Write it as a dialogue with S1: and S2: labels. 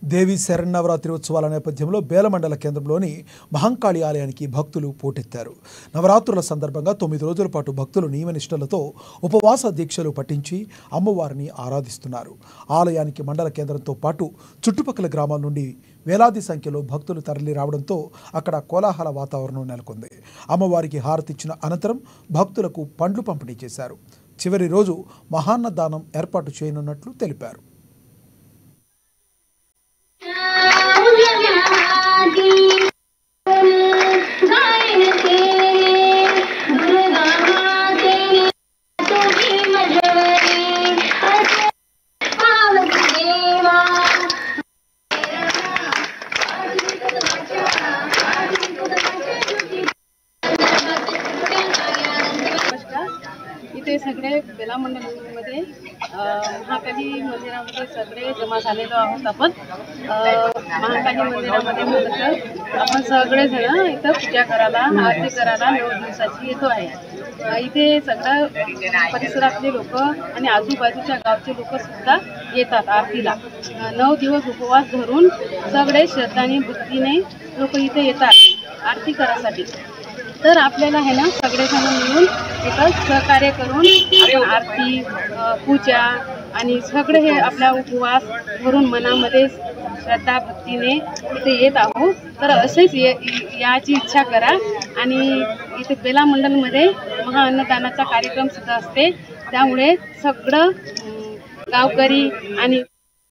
S1: దేవి శరన్నవరాత్రి ఉత్సవాల నేపథ్యంలో బేలమండల కేంద్రంలోని మహంకాళి ఆలయానికి భక్తులు పోటెత్తారు. నవరాత్రుల సందర్భంగా 9 రోజుల పాటు భక్తులు నియమనిష్టలతో ఉపవాస దీక్షలు పఠించి అమ్మవారిని ఆరాధిస్తున్నారు. ఆలయానికి మండల కేంద్రంతో పాటు చుట్టుపక్కల గ్రామాల నుండి వేలాది సంఖ్యలో భక్తులు తరలి రావడంతో అక్కడ కోలాహల వాతావరణం నెలకొంది. అమ్మవారికి హారతిచ్చిన అనంతరం భక్తులకు పండ్లు పంపిణీ చేశారు. చివరి రోజు మహాన్నదానం ఏర్పాటు చేయనున్నట్లు తెలిపారు.
S2: इथे सगळे बेला मंडळामध्ये महाकाली मंदिरामध्ये सगळे जमा झालेलो आहोत. आपण महाकाली मंदिरामध्ये म्हणलं आपण सगळे जण इथं पूजा करायला आरती करायला 9 दिवसाची येतो आहे. इथे सगळ्या परिसरातले लोक आणि आजूबाजूच्या गावचे लोक सुद्धा येतात आरतीला. 9 दिवस उपवास धरून सगळे श्रद्धाने भक्तीने लोक इथे येतात आरती करायसाठी. तर आपल्याला है ना सगळेजण मिळून एकच सहकार्य करून आपण आरती पूजा आणि सगळे हे आपला उपवास करून मनामध्ये श्रद्धा भक्तीने इथे येत आहोत. तर असेच याची इच्छा करा. आणि इथे बेला मंडलमध्ये महाअन्नदानाचा कार्यक्रम सुद्धा असते. त्यामुळे सगळं गावकरी आणि